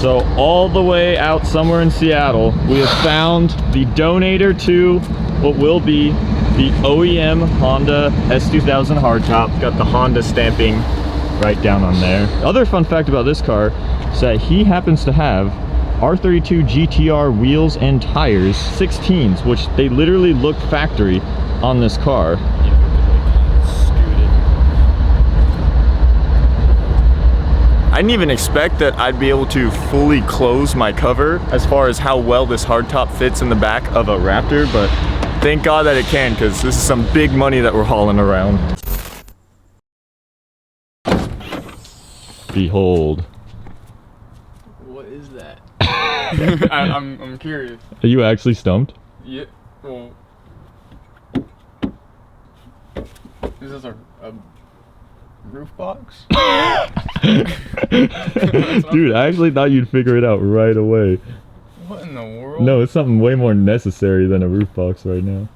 So all the way out somewhere in Seattle, we have found the donator to what will be the OEM Honda S2000 hardtop. Got the Honda stamping right down on there. Other fun fact about this car is that he happens to have R32 GTR wheels and tires, 16s, which they literally look factory on this car. I didn't even expect that I'd be able to fully close my cover as far as how well this hardtop fits in the back of a Raptor, but thank God that it can, because this is some big money that we're hauling around. Behold. What is that? I'm curious. Are you actually stumped? Yeah. Well, is this a roof box? Dude, I actually thought you'd figure it out right away. What in the world? No, it's something way more necessary than a roof box right now.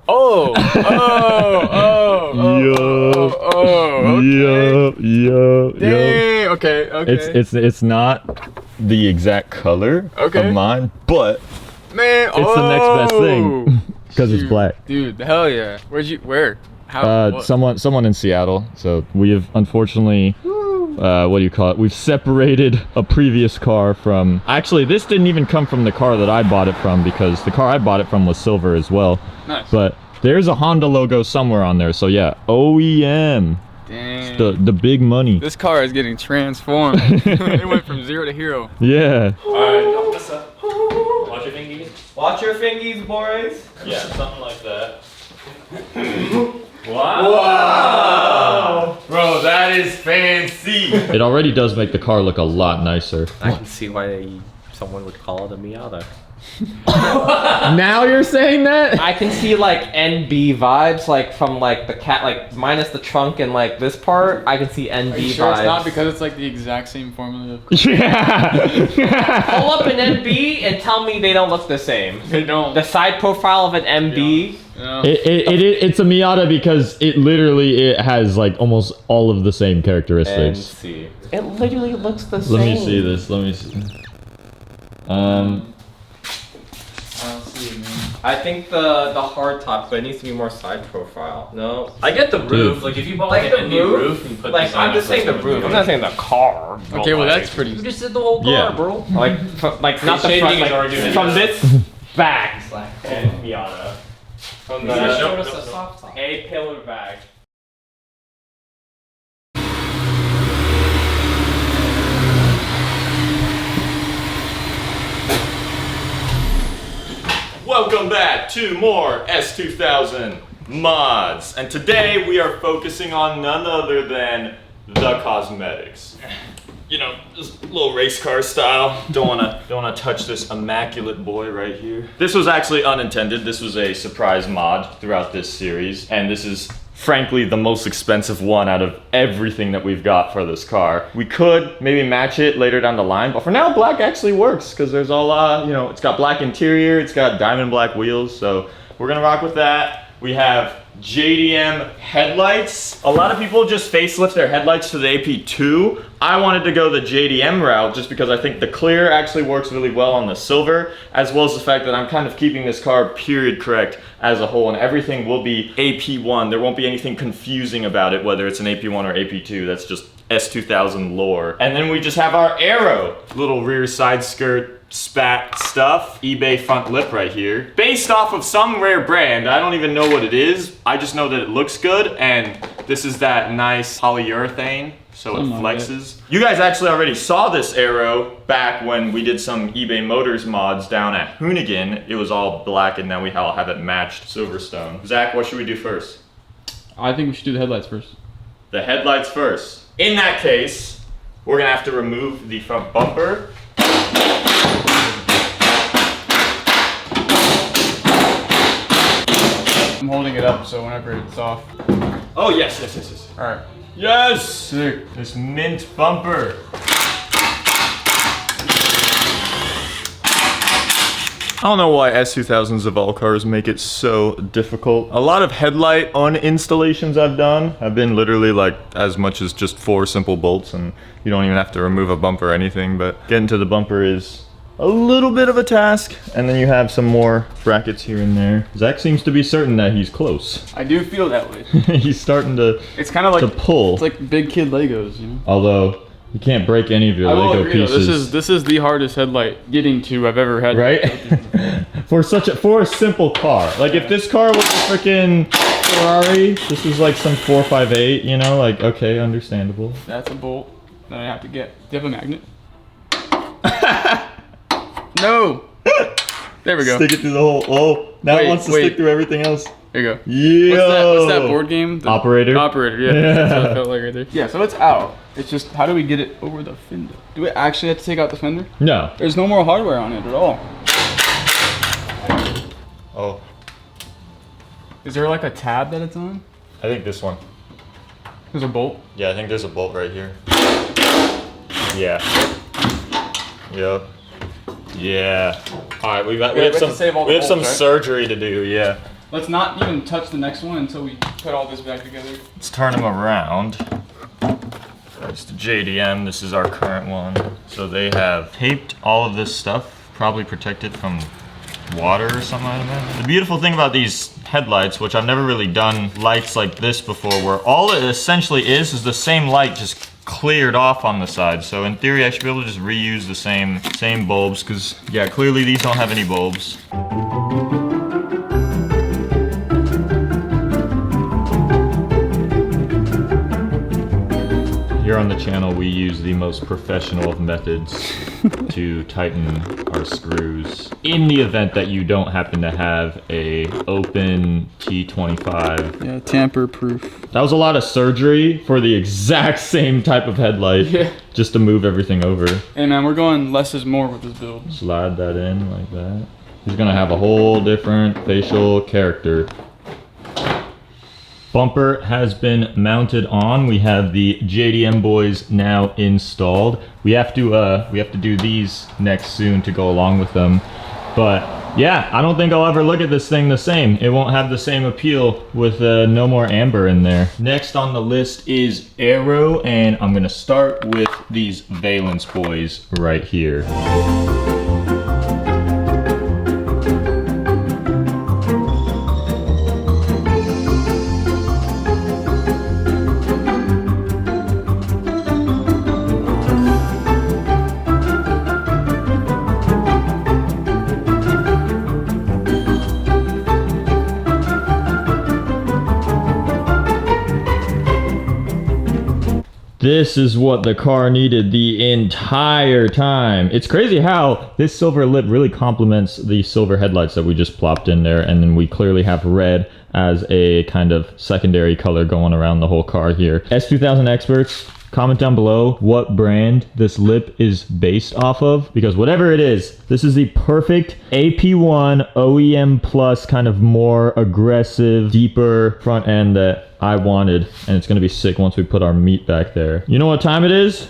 Oh! Okay. Dang, okay. It's not the exact color of mine, but man, it's the next best thing because it's black. Dude, hell yeah. Where? How? Someone in Seattle. So we have unfortunately, what do you call it? We've separated a previous car from. Actually, this didn't even come from the car that I bought it from, because the car I bought it from was silver as well. Nice. But there's a Honda logo somewhere on there. So yeah, OEM. Dang. The big money. This car is getting transformed. It went from 0 to hero. Yeah. Alright, what's up? Watch your fingies. Watch your fingies, boys. Yeah, something like that. Wow. Bro, that is fancy. It already does make the car look a lot nicer. I can see why someone would call it a Miata. Now you're saying that? I can see like NB vibes, like from like the cat, like minus the trunk and like this part. I can see NB Are you sure vibes. it's not because it's like the exact same formula? Yeah. Pull up an NB and tell me they don't look the same. They don't. The side profile of an MB. Yeah. It's a Miata because it has like almost all of the same characteristics. NC. It literally looks the same. Let me see this. Let me see. I don't see it, man. I think the hard top, but it needs to be more side profile. No, I get the roof. Dude. Like if you bought like an NB roof and put like I'm just saying the roof. I'm not saying the car. Okay, well that's pretty. You just did the whole car, Yeah. bro. Like not the front. Like, from this back. And Miata. From the A pillar back. Welcome back to more S2000 mods, and today we are focusing on none other than the cosmetics. You know, just a little race car style. Don't wanna touch this immaculate boy right here. This was actually unintended. This was a surprise mod throughout this series, and this is frankly the most expensive one out of everything that we've got for this car. We could maybe match it later down the line, but for now black actually works because there's all you know, it's got black interior, it's got diamond black wheels, so we're gonna rock with that. We have JDM headlights. A lot of people just facelift their headlights to the AP2. I wanted to go the JDM route just because I think the clear actually works really well on the silver, as well as the fact that I'm kind of keeping this car period correct as a whole, and everything will be AP1. There won't be anything confusing about it, whether it's an AP1 or AP2. That's just S2000 lore. And then we just have our aero, little rear side skirt spat stuff, eBay front lip right here, based off of some rare brand. I don't even know what it is. I just know that it looks good, and this is that nice polyurethane, so it flexes. You guys actually already saw this aero back when we did some eBay Motors mods down at Hoonigan. It was all black, and now we all have it matched Silverstone. Zach, what should we do first? I think we should do the headlights first. The headlights first. In that case, we're gonna have to remove the front bumper. I'm holding it up so whenever it's off. Oh yes. Alright. Yes! Sick. This mint bumper. don't know why S2000s of all cars make it so difficult. A lot of headlight uninstallations I've done have been literally like as much as just 4 simple bolts, and you don't even have to remove a bumper or anything, but getting to the bumper is a little bit of a task. And then you have some more brackets here and there. Zach seems to be certain that he's close. I do feel that way. He's starting to, It's kind of like, to pull. it's like big kid Legos, you know? Although, you can't break any of your I will Lego agree, though, pieces. this is the hardest headlight getting to I've ever had. Right? for a simple car. Like if this car was a freaking Ferrari, this is like some 458, you know, like okay, understandable. That's a bolt that I have to get. Do you have a magnet? No! There we go. Stick it through the hole. Oh, now it wants to stick through everything else. There you go. Yeah. What's that board game? The Operator? Operator, yeah. That's what it felt like right there. Yeah, so it's out. It's just, how do we get it over the fender? Do we actually have to take out the fender? No. There's no more hardware on it at all. Oh, Is there like a tab that it's on? I think this one. There's a bolt? Yeah, I think there's a bolt right here. Yeah. Yep. Yeah. All right, we have some bolts, right? surgery to do. Yeah. Let's not even touch the next one until we put all this back together. Let's turn them around. That's the JDM. This is our current one. So they have taped all of this stuff, probably protected from water or something like that. The beautiful thing about these headlights, which I've never really done lights like this before, where all it essentially is the same light just cleared off on the side. So in theory, I should be able to just reuse the same bulbs, because yeah, clearly these don't have any bulbs. Here on the channel, we use the most professional of methods to tighten our screws. In the event that you don't happen to have a open T25. Yeah, tamper proof. That was a lot of surgery for the exact same type of headlight. Yeah. Just to move everything over. Hey man, we're going less is more with this build. Slide that in like that. He's gonna have a whole different facial character. Bumper has been mounted on. We have the JDM boys now installed. We have to do these next soon to go along with them. But yeah, I don't think I'll ever look at this thing the same. It won't have the same appeal with no more amber in there. Next on the list is aero, and I'm gonna start with these valence boys right here. This is what the car needed the entire time. It's crazy how this silver lip really complements the silver headlights that we just plopped in there, and then we clearly have red as a kind of secondary color going around the whole car here. S2000 experts, comment down below what brand this lip is based off of, because whatever it is, this is the perfect AP1 OEM plus kind of more aggressive, deeper front end that I wanted, and it's gonna be sick once we put our meat back there. You know what time it is?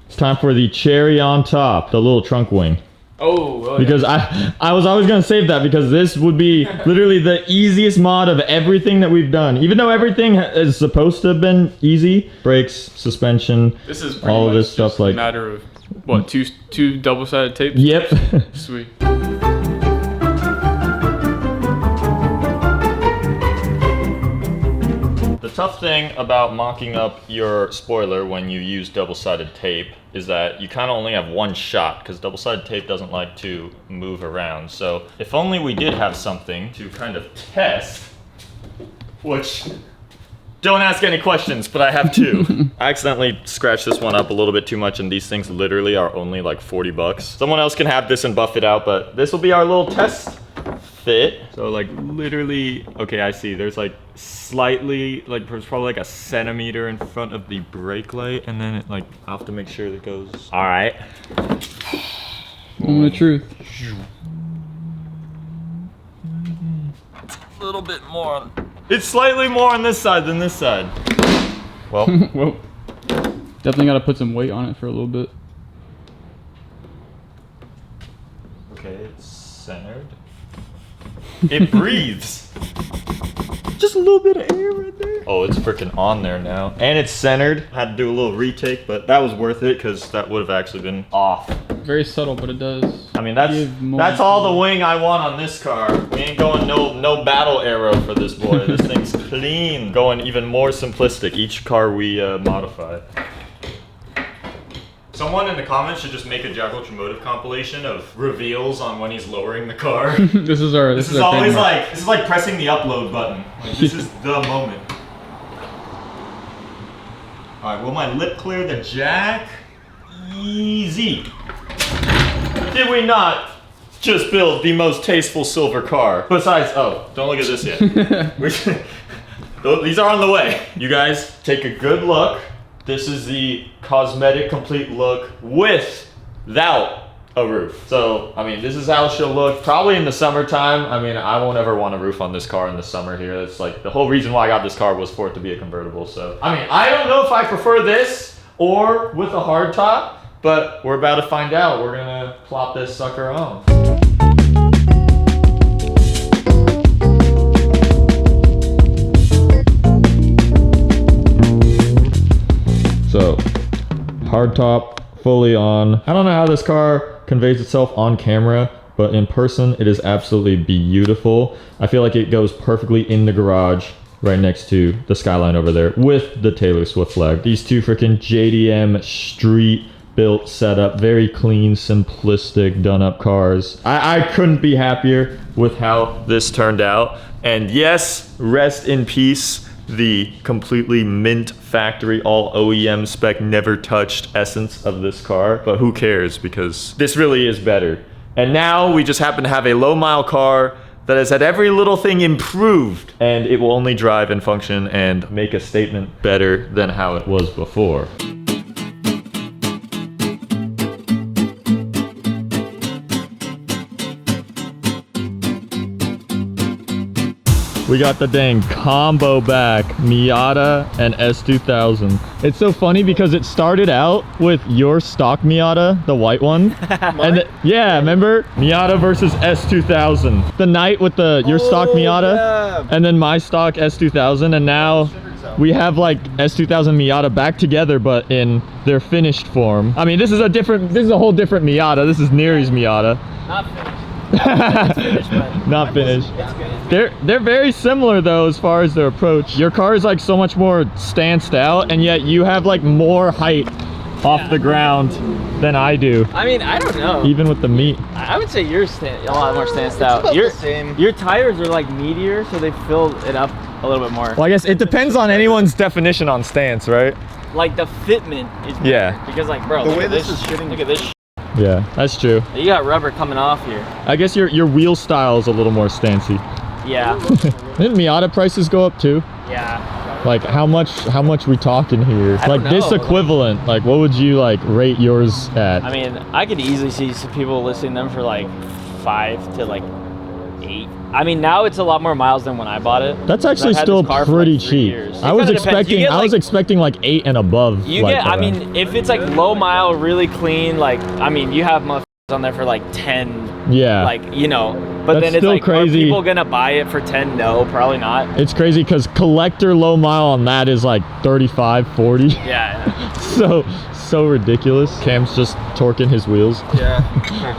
It's time for the cherry on top, the little trunk wing. Oh, Because I was always gonna save that, because this would be literally the easiest mod of everything that we've done. Even though everything is supposed to have been easy, brakes, suspension, this is pretty all of much this stuff just like. a matter of what, two double-sided tapes? Yep. Sweet. The tough thing about mocking up your spoiler when you use double-sided tape is that you kind of only have one shot, because double-sided tape doesn't like to move around. So if only we did have something to kind of test, which, don't ask any questions, but I have two. I accidentally scratched this one up a little bit too much, and these things literally are only like 40 bucks. Someone else can have this and buff it out, but this will be our little test fit. So like literally, okay, I see, there's like slightly, like there's probably like a centimeter in front of the brake light, and then it like, I'll have to make sure that goes. All right. Moment of truth. A little bit more on, it's slightly more on this side than this side. Well, Whoa. Definitely gotta put some weight on it for a little bit. okay, it's centered. It breathes. Just a little bit of air right there. Oh, it's freaking on there now. And it's centered. Had to do a little retake, but that was worth it because that would have actually been off. Very subtle, but it does. I mean, that's all the wing I want on this car. We ain't going no battle arrow for this boy. This thing's clean. Going even more simplistic each car we modify. Someone in the comments should just make a JackUltraMotive compilation of reveals on when he's lowering the car. This is always like, this is like pressing the upload button. Like, this is the moment. All right, will my lip clear the jack? Easy. Did we not just build the most tasteful silver car? Besides, oh, don't look at this yet. These are on the way. You guys take a good look. This is the cosmetic complete look without a roof. So, I mean, this is how she'll look probably in the summertime. I mean, I won't ever want a roof on this car in the summer here. That's like the whole reason why I got this car was for it to be a convertible. So, I mean, I don't know if I prefer this or with a hard top, but we're about to find out. We're gonna plop this sucker on. So, hard top, fully on. I don't know how this car conveys itself on camera, but in person, it is absolutely beautiful. I feel like it goes perfectly in the garage right next to the Skyline over there with the Taylor Swift flag. These two freaking JDM street built setup, very clean, simplistic, done up cars. I couldn't be happier with how this turned out. And yes, rest in peace, the completely mint factory, all OEM spec, never touched essence of this car. But who cares, because this really is better. And now we just happen to have a low mile car that has had every little thing improved, and it will only drive and function and make a statement better than how it was before. We got the dang combo back, Miata and S2000. It's so funny because it started out with your stock Miata, the white one. And yeah, remember? Miata versus S2000. The night with your stock Miata, yeah. And then my stock S2000, and now we have like S2000 Miata back together, but in their finished form. I mean, this is a whole different Miata. This is Neri's Miata. Not finished. Finished, not finished. They're very similar though as far as their approach. Your car is like so much more stanced out, and yet you have like more height off the ground than I do. I mean, I don't know. Even with the meat. I would say yours a lot more stanced out. Your tires are like meatier, so they fill it up a little bit more. Well, I guess it depends on anyone's definition on stance, right? Like the fitment is better. Yeah. Because like, bro, the way this is shitting. Look at this. Yeah, that's true. You got rubber coming off here. I guess your wheel style is a little more stancy. Yeah. Didn't Miata prices go up too? Yeah. Like how much we talking here? Like this equivalent, like what would you like rate yours at? I mean, I could easily see some people listing them for like 5 to like 8. I mean, now it's a lot more miles than when I bought it. That's actually still pretty like cheap. I was expecting like 8 and above. You get, I mean, if it's like low mile, really clean, like, I mean, you have motherfuckers on there for like 10. Yeah. Like, you know, but that's then it's still like, crazy. Are people gonna buy it for 10? No, probably not. It's crazy because collector low mile on that is like 35, 40. Yeah. So ridiculous. Cam's just torquing his wheels. Yeah.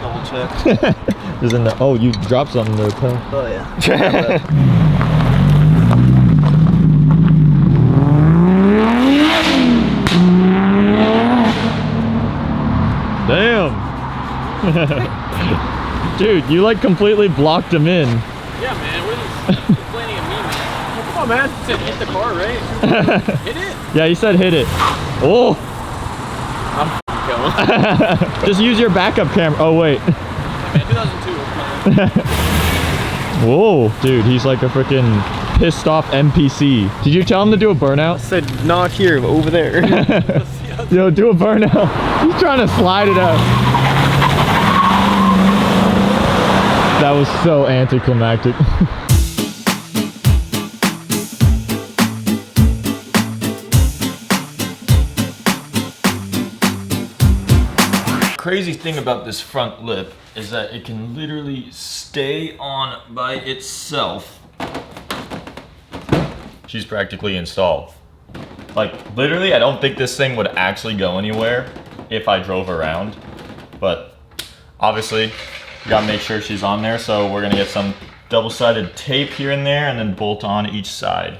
Double check. Isn't that? Oh, you dropped something there, pal. Oh yeah. Damn. Dude, you like completely blocked him in. Yeah, man. What are you complaining at me, man? Come on, man. You said hit the car, right? Hit it. Yeah, you said hit it. Oh. I'm going. Just use your backup camera. Oh wait. Man, 2002. Whoa, dude, he's like a freaking pissed off NPC. Did you tell him to do a burnout? I said not here, but over there. Yo, do a burnout. He's trying to slide it out. That was so anticlimactic. crazy thing about this front lip is that it can literally stay on by itself. She's practically installed. Like, literally, I don't think this thing would actually go anywhere if I drove around. But obviously, you gotta make sure she's on there, so we're gonna get some double-sided tape here and there and then bolt on each side.